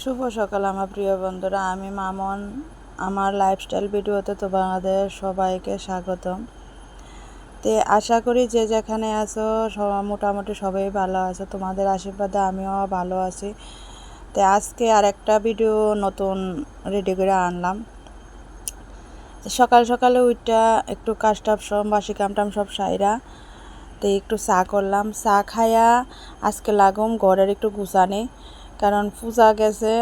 শুভ সকাল আমার প্রিয় বন্ধুরা, আমি মামন। আমার লাইফস্টাইল ভিডিওতে তোমাদের সবাইকে স্বাগতম। তে আশা করি যে যেখানে আছো মোটামুটি সবাই ভালো আছো, তোমাদের আশীর্বাদে আমিও ভালো আছি। তে আজকে আর একটা ভিডিও নতুন রেডি করে আনলাম। সকাল সকালে উইটা একটু কাজটাপ সব বাসি কামটাম সব সাইরা তে একটু চা করলাম। চা খাইয়া আজকে লাগুম ঘরের একটু গুছানি, কারণ পূজা গেছে।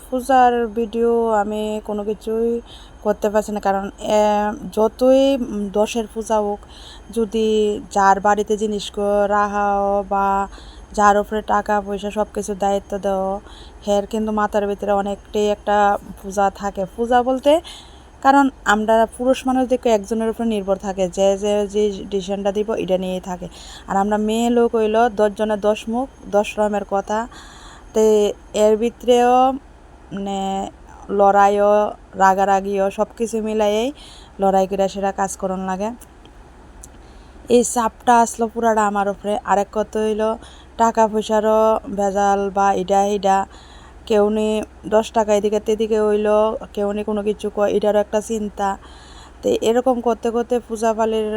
পূজার ভিডিও আমি কোনো কিছুই করতে পারছি না, কারণ যতই দশের পূজা হোক, যদি যার বাড়িতে জিনিস রাখাও বা যার উপরে টাকা পয়সা সব কিছু দায়িত্ব দেওয়া, হের কিন্তু মাথার ভিতরে অনেকটাই একটা পূজা থাকে। পূজা বলতে কারণ আমরা পুরুষ মানুষ দেখে একজনের উপর নির্ভর থাকে, যে যে যে ডিসিশনটা দিব এটা নিয়েই থাকে। আর আমরা মেয়ে লোক হইল 10 জনের 10 মুখ 10 রকমের কথা। তো এর ভিতরেও মানে লড়াইও রাগারাগিও সব কিছু মিলাইয়েই লড়াই করে সেটা কাজ করন লাগে। এই চাপটা আসলো পুরাটা আমার উপরে। আরেক কথা হইল টাকা পয়সারও ভেজাল বা ইডা কেউ নি 10 টাকা এদিকে তেদিকে হইল, কেউ নি কোনো কিছু কয়, এটারও একটা চিন্তা। তো এরকম করতে করতে পূজাপালির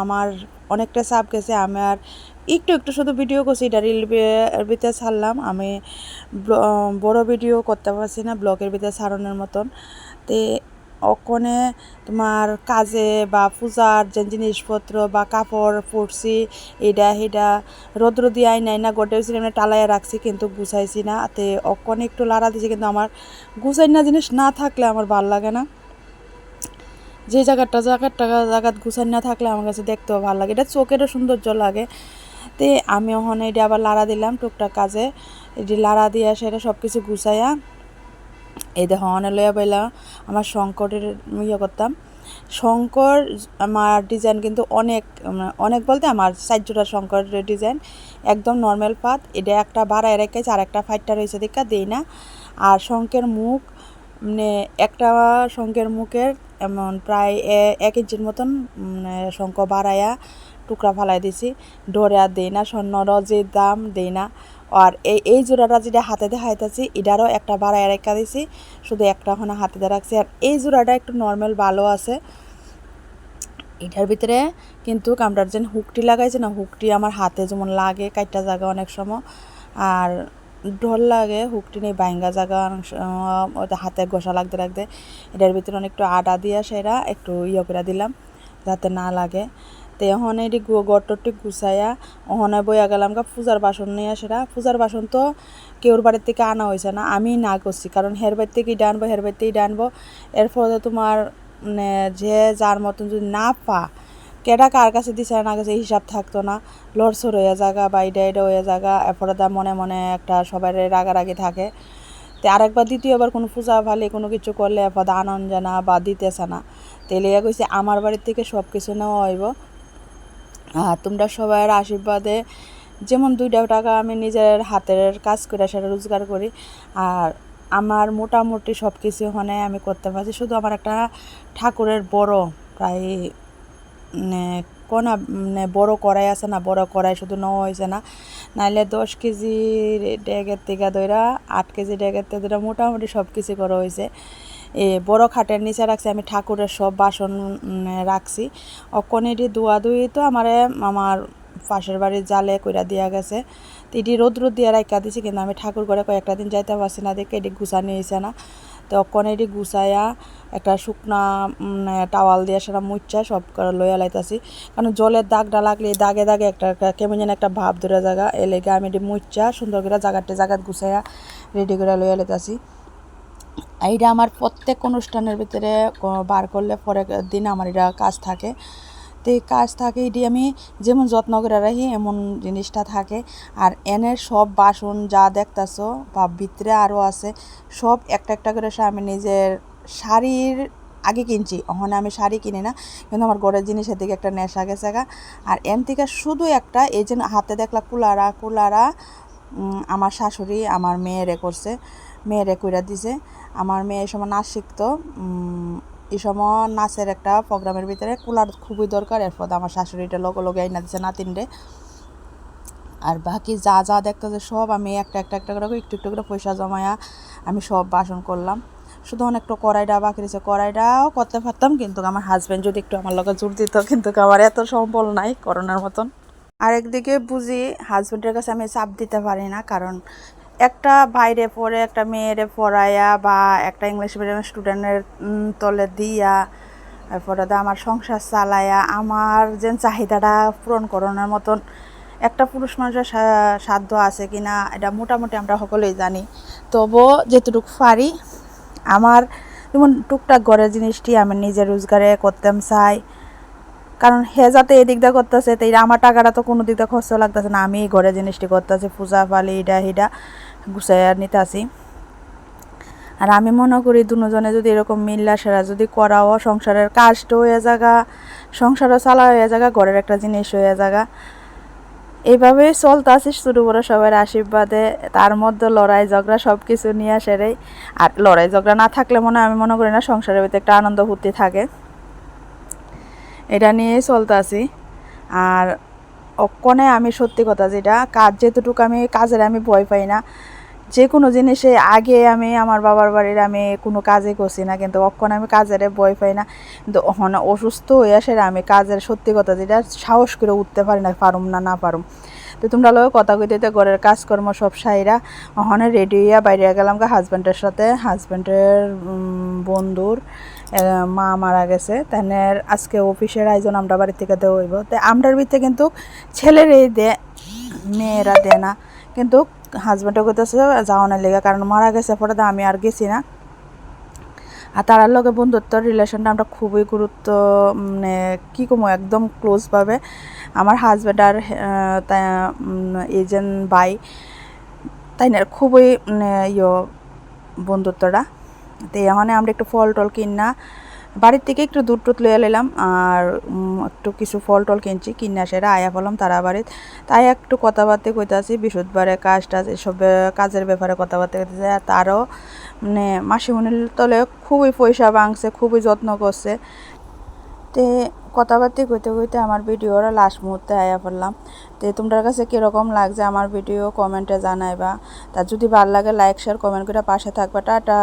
আমার অনেকটা চাপ গেছে। আমি আর একটু শুধু ভিডিও করছি, এটা রিল ভিতরে ছাড়লাম। আমি বড় ভিডিও করতে পারছি না ব্লগের ভিতরে ছাড়ানোর মতন। তো ওখানে তোমার কাজে বা পূজার যে জিনিসপত্র বা কাপড় পরছি, এটা সেটা রোদ্র দিয়ে নাই না গোটে এমনি টালাইয়া রাখছি, কিন্তু গুছাইছি না। তে ওখানে একটু লাড়া দিয়েছি, কিন্তু আমার গুছাই না জিনিস না থাকলে আমার ভাল লাগে না। যে জায়গাত গুছাই না থাকলে আমার কাছে দেখতেও ভালো লাগে, এটা চোখেরও সৌন্দর্য লাগে। তে আমি ওখানে এটা আবার লাড়া দিলাম টুকটাক কাজে, এটি লাড়া দিয়া সেটা সব কিছু গুছাইয়া এই দেখো অনে লইয়া পাইলাম। আমার শঙ্করের ইয়ে করতাম, শঙ্কর আমার ডিজাইন কিন্তু অনেক বলতে আমার 4 জোড়া শঙ্করের ডিজাইন একদম নর্মাল পাত। এটা একটা বাড়ায় রেখেছে আর একটা ফাইটটা রয়েছে দেখা দেই না। আর শঙ্কের মুখ মানে একটা শঙ্কের মুখের এমন প্রায় 1 ইঞ্চির মতন শঙ্খ বাড়াইয়া টুকরা ফালাই দিছি। ডরে আর দেই না, স্বর্ণর যে দাম দেই না। আর এই জোড়াটা যেটা হাতে দেখাইতেছি এটারও একটা বাড়াইয়া রেখা দিছি, শুধু একটা ওখানে হাতে দিয়ে রাখছি। আর এই জোড়াটা একটু নর্মাল ভালো আছে। এটার ভিতরে কিন্তু কামড়ার যেন হুকটি লাগাইছে না, হুকটি আমার হাতে যেমন লাগে কাইটা জায়গা অনেক সময়, আর ঢল লাগে হুকটি নেই বাইঙ্গা জায়গা ওটা হাতে ঘষা লাগতে লাগতে এটার ভিতরে অনেক একটু আটা দিয়া সেরা একটু ইয়ে করে দিলাম যাতে না লাগে। তো এখন এটি গটটি গুছাইয়া ওখানে বইয়া গেলাম পূজার বাসন নিয়ে। সেটা পূজার বাসন তো কেউর বাড়ির থেকে আনা হয়েছে না, আমি না করছি, কারণ হের বাড়ি থেকেই ডানবো, হের বাড়িতেই ডানবো। এর ফলে তোমার মানে যে যার মতন যদি না পা কেডা কার কাছে দিছে না কাছে হিসাব থাকতো না, লড়সড় হয়ে জায়গা বা এটা হয়ে জায়গা, এরপরে মনে মনে একটা সবাই রাগারাগি থাকে। তো আরেকবার দ্বিতীয়বার কোনো পূজা ভালে কোনো কিছু করলে এরপর আনন্দ জানা বা দিতেছে না। তেলে কইছে আমার বাড়ির থেকে সব কিছু নেওয়া হইব, তোমরা সবার আশীর্বাদে। যেমন 2 টাকা আমি নিজের হাতের কাজ করে সেটা রোজগার করি, আর আমার মোটামুটি সব কিছু ওখানে আমি করতে পারছি। শুধু আমার একটা ঠাকুরের বড় প্রায় কোনা বড় কড়াই আছে না, বড় কড়াই শুধু নেওয়া হয়েছে না, নাইলে 10 কেজি ডেগের থেকে ধরা 8 কেজি ডেগের থেকে ধরা মোটামুটি সব কিছু করা হয়েছে। বড় খাটের নিচে রাখছি আমি ঠাকুরের সব বাসন রাখছি। অকনেটি ধুই তো আমার পাশের বাড়ির জালে কইরা দিয়া গেছে। তো এটি রোদ দিয়া রাখা দিছি, কিন্তু আমি ঠাকুর ঘরে কয়েকটা দিন যাইতে পারছি না দেখে এটি গুছানো হয়েছে না। তো অকনে এটি গুছাইয়া একটা শুকনা টাওয়াল দিয়ে সেটা মুচ্ছা সব লইয়া লাইতাছি, কারণ জলের দাগটা লাগলে দাগে দাগে একটা কেমন যেন একটা ভাব ধরে জায়গা এলেগে আমি এটি মুচ্ছা সুন্দর করে জায়গাত গুছাইয়া রেডি করে লইয়া লাইতাছি। এইটা আমার প্রত্যেক অনুষ্ঠানের ভিতরে বার করলে পরের দিন আমার এটা কাজ থাকে। তো এই কাজ থাকে এটি আমি যেমন যত্ন করে রাখি এমন জিনিসটা থাকে। আর এনের সব বাসন যা দেখতেছো বা ভিতরে আরও আছে সব একটা করে আমি নিজের শাড়ির আগে কিনছি, ওখানে আমি শাড়ি কিনি না, কিন্তু আমার ঘরের জিনিসের দিকে একটা নেশা গেছে গা। আর এন থেকে শুধু একটা এই যে হাতে দেখলা কুলারা আমার শাশুড়ি আমার মেয়েরে করছে, মেয়েরে কইরা দিছে। আমার মেয়ে এই সময় নাচ শিখতো, এই সময় নাচের একটা প্রোগ্রামের ভিতরে কুলার খুবই দরকার। এরপর আমার শাশুড়িটা লগে আইনা দিছে নাতিনরে। আর বাকি যা যা দেখতেছে সব আমি একটা একটা একটা করে একটু একটু করে পয়সা জমায়া আমি সব বাসন করলাম। শুধু অনেকটা কড়াইটা বাকি রয়েছে, কড়াইটাও করতে পারতাম, কিন্তু আমার হাজব্যান্ড যদি একটু আমার লগে জোর দিত, কিন্তু আমার এত সম্বল নাই করোনার মতন। আরেকদিকে বুঝি হাজব্যান্ডের কাছে আমি চাপ দিতে পারি না, কারণ একটা বাইরে পড়ে একটা মেয়েরে পড়াইয়া বা একটা ইংলিশ মিডিয়ামের স্টুডেন্টের তলে দিয়া তারপরে আমার সংসার চালাইয়া আমার যে চাহিদাটা পূরণ করানোর মতন একটা পুরুষ মানুষের সাধ্য আছে কি না এটা মোটামুটি আমরা সকলেই জানি। তবুও যেটুকু পারি আমার যেমন টুকটাক ঘরের জিনিসটি আমি নিজের রোজগারে করতাম চাই, কারণ হে যাতে এদিক দিয়ে করতেছে তাই আমার টাকাটা তো কোনো দিক দিয়ে খরচ লাগতেছে না, আমি ঘরের জিনিসটি করতেছি, পূজা পালি ইডা হিডা গুছাইয়া নিতে আসি। আর আমি মনে করি দুজনে যদি এরকম মিল্লা সেরা যদি করাও সংসারের কাজটা হয়ে জায়গা, সংসারও চালা হয়ে জায়গা, ঘরের একটা জিনিস হয়ে জায়গা, এইভাবেই চলতে আসি শুরু করে সবার আশীর্বাদে। তার মধ্যে লড়াই ঝগড়া সব কিছু নিয়ে সেরেই, আর লড়াই ঝগড়া না থাকলে আমি মনে করি না সংসারের ভিতরে একটা আনন্দ ফুর্তি থাকে, এটা নিয়েই চলতে আসি। আর অক্ষণে আমি সত্যি কথা যেটা কাজ যেতটুকু আমি কাজের আমি ভয় পাই না, যে কোনো জিনিসে আগে আমি আমার বাবার বাড়ির আমি কোনো কাজে করছি না, কিন্তু অক্ষণ আমি কাজের ভয় পাই না, কিন্তু অসুস্থ হয়ে আসে আমি কাজের সত্যি কথা যেটা সাহস করে উঠতে পারি না, পারুম না না পারুম। তো তোমরা লোক কথা কইতে ঘরের কাজকর্ম সব সাইরা ওখানে রেডি হইয়া বাইরে গেলাম হাজব্যান্ডের সাথে। হাজব্যান্ডের বন্ধুর মা মারা গেছে, তাই আজকে অফিসের আয়োজন আমরা বাড়ি থেকে দেওয়া হইব। তাই আমরার ভিতরে কিন্তু ছেলেরই দে, মেয়েরা দেয় না, কিন্তু হাজব্যান্ডও করতেছে যাওয়ানোর লেগে, কারণ মারা গেছে পরে আমি আর গেছি না। আর তার লগে বন্ধুত্বর রিলেশনটা আমরা খুবই গুরুত্ব মানে কী কমো একদম ক্লোজভাবে আমার হাজব্যান্ড আর এজেন্ট ভাই তাই না খুবই বন্ধুত্বটা। তো এখানে আমরা একটু ফল টল কিনা বাড়ির থেকে একটু দূর টুত লইয়া নিলাম, আর একটু কিছু ফল টল কিনছি, কিনা সেরা আয়া ফেলাম তারা বাড়ির। তাই একটু কথাবার্তা কইতেছি বৃহস্পতিবারে কাজ টাজ এসব কাজের ব্যাপারে কথাবার্তা কইতেছে। আর তারও মানে মাসিমণির তলে খুবই পয়সা ভাঙছে, খুবই যত্ন করছে। তে কথাবার্তা কইতে কইতে আমার ভিডিওর লাস্ট মুহূর্তে আয়া পড়লাম। তো তোমাদের কাছে কীরকম লাগছে আমার ভিডিও কমেন্টে জানাইবা। তা যদি ভালো লাগে লাইক শেয়ার কমেন্ট করে পাশে থাকবা। টাটা।